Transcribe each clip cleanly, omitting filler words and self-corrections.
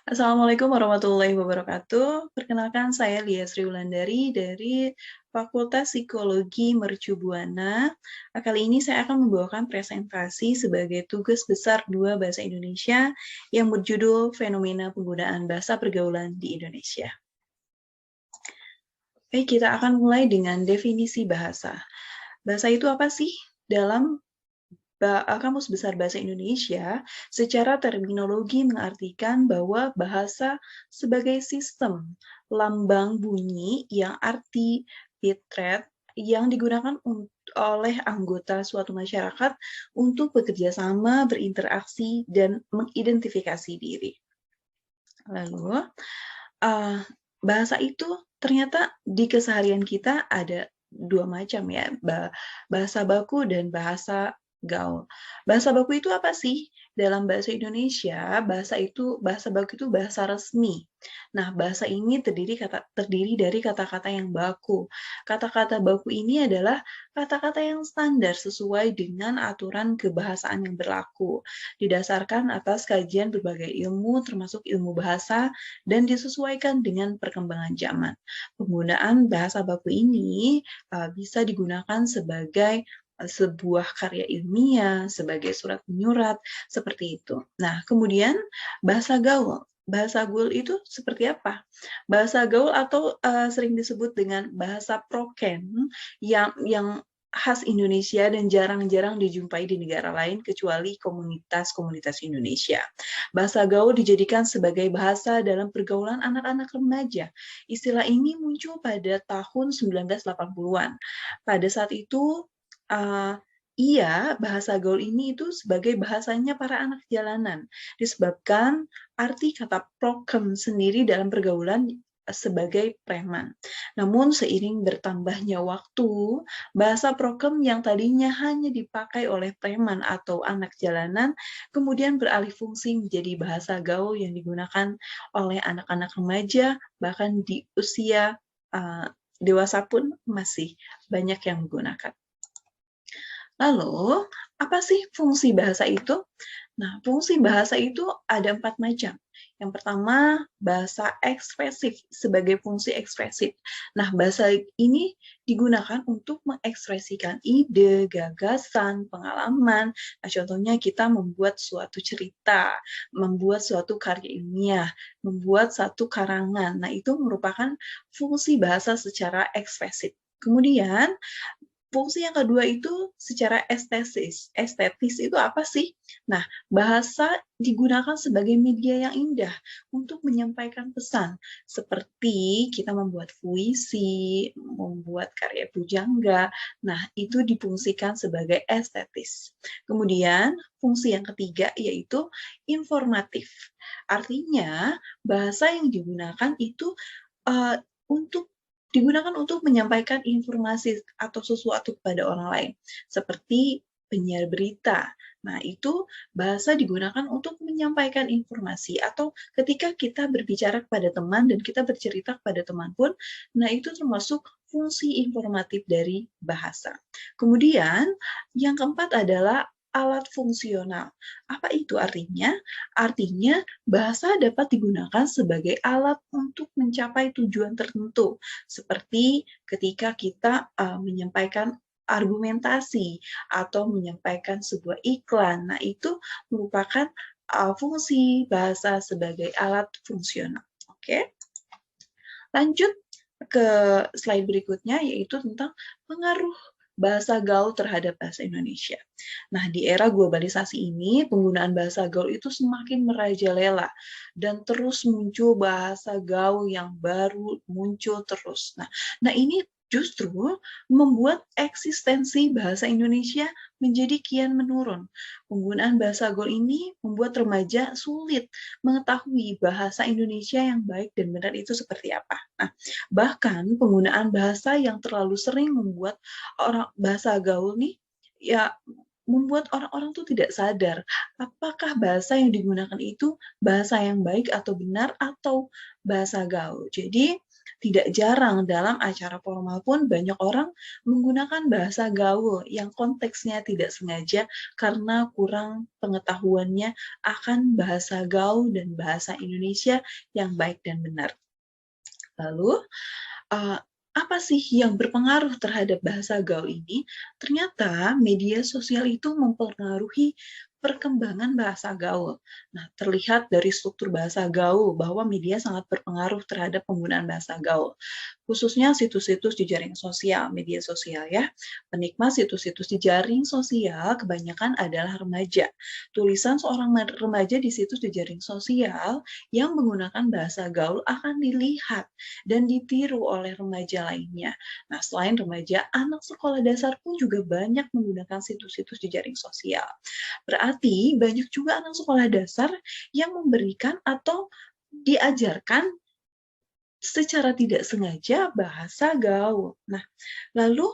Assalamualaikum warahmatullahi wabarakatuh. Perkenalkan saya Lia Sri Wulandari dari Fakultas Psikologi Mercu Buana. Kali ini saya akan membawakan presentasi sebagai tugas besar 2 Bahasa Indonesia yang berjudul Fenomena Penggunaan Bahasa Pergaulan di Indonesia. Oke, kita akan mulai dengan definisi bahasa. Bahasa itu apa sih? Dalam Kamus Besar Bahasa Indonesia, secara terminologi mengartikan bahwa bahasa sebagai sistem lambang bunyi yang arti bit rate yang digunakan oleh anggota suatu masyarakat untuk bekerja sama, berinteraksi, dan mengidentifikasi diri. Lalu, bahasa itu ternyata di keseharian kita ada dua macam ya, bahasa baku dan bahasa gaul. Bahasa baku itu apa sih? Dalam bahasa Indonesia, bahasa baku itu bahasa resmi. Nah, bahasa ini terdiri dari kata-kata yang baku. Kata-kata baku ini adalah kata-kata yang standar sesuai dengan aturan kebahasaan yang berlaku, didasarkan atas kajian berbagai ilmu termasuk ilmu bahasa dan disesuaikan dengan perkembangan zaman. Penggunaan bahasa baku ini bisa digunakan sebagai sebuah karya ilmiah, sebagai surat menyurat, seperti itu. Nah, kemudian bahasa gaul. Bahasa gaul itu seperti apa? Bahasa gaul atau sering disebut dengan bahasa proken yang khas Indonesia dan jarang-jarang dijumpai di negara lain kecuali komunitas-komunitas Indonesia. Bahasa gaul dijadikan sebagai bahasa dalam pergaulan anak-anak remaja. Istilah ini muncul pada tahun 1980-an. Pada saat itu, bahasa gaul ini itu sebagai bahasanya para anak jalanan, disebabkan arti kata prokem sendiri dalam pergaulan sebagai preman. Namun seiring bertambahnya waktu, bahasa prokem yang tadinya hanya dipakai oleh preman atau anak jalanan, kemudian beralih fungsi menjadi bahasa gaul yang digunakan oleh anak-anak remaja, bahkan di usia dewasa pun masih banyak yang menggunakan. Lalu, apa sih fungsi bahasa itu? Nah, fungsi bahasa itu ada 4 macam. Yang pertama, bahasa ekspresif sebagai fungsi ekspresif. Nah, bahasa ini digunakan untuk mengekspresikan ide, gagasan, pengalaman. Nah, contohnya kita membuat suatu cerita, membuat suatu karya ilmiah, membuat satu karangan. Nah, itu merupakan fungsi bahasa secara ekspresif. Kemudian, fungsi yang kedua itu secara estetis. Estetis itu apa sih? Nah, bahasa digunakan sebagai media yang indah untuk menyampaikan pesan. Seperti kita membuat puisi, membuat karya pujangga. Nah, itu difungsikan sebagai estetis. Kemudian, fungsi yang ketiga yaitu informatif. Artinya, bahasa yang digunakan itu digunakan untuk menyampaikan informasi atau sesuatu kepada orang lain, seperti penyiar berita. Nah, itu bahasa digunakan untuk menyampaikan informasi, atau ketika kita berbicara kepada teman dan kita bercerita kepada teman pun, nah itu termasuk fungsi informatif dari bahasa. Kemudian, yang keempat adalah alat fungsional. Apa itu artinya? Artinya, bahasa dapat digunakan sebagai alat untuk mencapai tujuan tertentu, seperti ketika kita menyampaikan argumentasi atau menyampaikan sebuah iklan. Nah, itu merupakan fungsi bahasa sebagai alat fungsional. Oke, lanjut ke slide berikutnya, yaitu tentang pengaruh bahasa gaul terhadap bahasa Indonesia. Nah, di era globalisasi ini, penggunaan bahasa gaul itu semakin merajalela dan terus muncul bahasa gaul yang baru muncul terus. Nah ini justru membuat eksistensi bahasa Indonesia menjadi kian menurun. Penggunaan bahasa gaul ini membuat remaja sulit mengetahui bahasa Indonesia yang baik dan benar itu seperti apa. Nah, bahkan penggunaan bahasa yang terlalu sering membuat bahasa gaul nih ya membuat orang-orang tuh tidak sadar apakah bahasa yang digunakan itu bahasa yang baik atau benar atau bahasa gaul. Jadi Tidak jarang dalam acara formal pun banyak orang menggunakan bahasa gaul yang konteksnya tidak sengaja karena kurang pengetahuannya akan bahasa gaul dan bahasa Indonesia yang baik dan benar. Lalu, apa sih yang berpengaruh terhadap bahasa gaul ini? Ternyata media sosial itu mempengaruhi perkembangan bahasa gaul. Nah, terlihat dari struktur bahasa gaul bahwa media sangat berpengaruh terhadap penggunaan bahasa gaul, khususnya situs-situs di jaring sosial, media sosial ya. Penikmat situs-situs di jaring sosial kebanyakan adalah remaja. Tulisan seorang remaja di situs di jaring sosial yang menggunakan bahasa gaul akan dilihat dan ditiru oleh remaja lainnya. Nah, selain remaja, anak sekolah dasar pun juga banyak menggunakan situs-situs di jaring sosial. Berarti banyak juga anak sekolah dasar yang memberikan atau diajarkan secara tidak sengaja bahasa gaul. Nah, lalu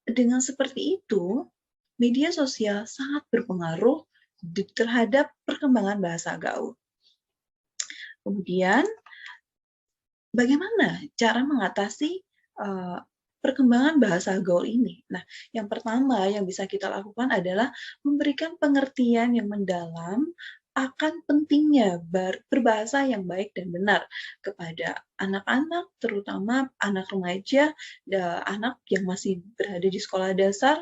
dengan seperti itu, media sosial sangat berpengaruh terhadap perkembangan bahasa gaul. Kemudian, bagaimana cara mengatasi perkembangan bahasa gaul ini? Nah, yang pertama yang bisa kita lakukan adalah memberikan pengertian yang mendalam akan pentingnya berbahasa yang baik dan benar kepada anak-anak, terutama anak remaja, anak yang masih berada di sekolah dasar.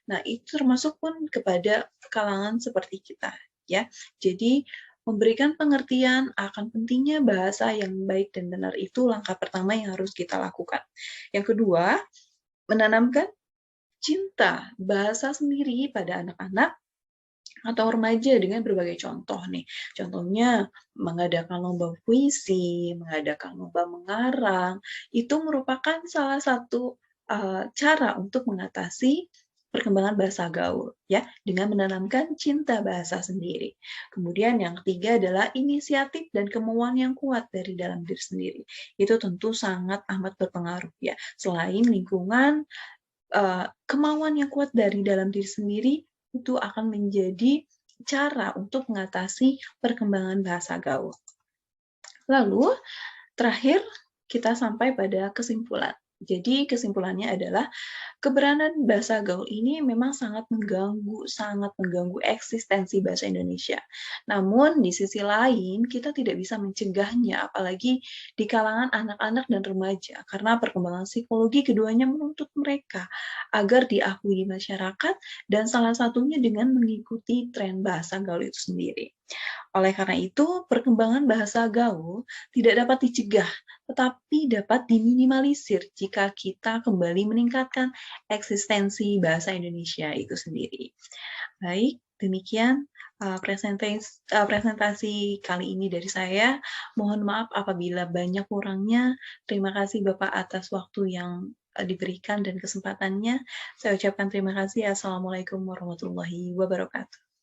Nah, itu termasuk pun kepada kalangan seperti kita, ya. Jadi, memberikan pengertian akan pentingnya bahasa yang baik dan benar itu langkah pertama yang harus kita lakukan. Yang kedua, menanamkan cinta bahasa sendiri pada anak-anak atau remaja dengan berbagai contoh nih. Contohnya mengadakan lomba puisi, mengadakan lomba mengarang, itu merupakan salah satu cara untuk mengatasi perkembangan bahasa gaul ya, dengan menanamkan cinta bahasa sendiri. Kemudian yang ketiga adalah inisiatif dan kemauan yang kuat dari dalam diri sendiri. Itu tentu sangat amat berpengaruh ya. Selain lingkungan, kemauan yang kuat dari dalam diri sendiri itu akan menjadi cara untuk mengatasi perkembangan bahasa gaul. Lalu, terakhir kita sampai pada kesimpulan. Jadi kesimpulannya adalah keberadaan bahasa gaul ini memang sangat mengganggu eksistensi bahasa Indonesia. Namun di sisi lain kita tidak bisa mencegahnya, apalagi di kalangan anak-anak dan remaja, karena perkembangan psikologi keduanya menuntut mereka agar diakui di masyarakat dan salah satunya dengan mengikuti tren bahasa gaul itu sendiri. Oleh karena itu, perkembangan bahasa gaul tidak dapat dicegah, tetapi dapat diminimalisir jika kita kembali meningkatkan eksistensi bahasa Indonesia itu sendiri. Baik, demikian presentasi kali ini dari saya. Mohon maaf apabila banyak kurangnya. Terima kasih Bapak atas waktu yang diberikan dan kesempatannya. Saya ucapkan terima kasih. Assalamualaikum warahmatullahi wabarakatuh.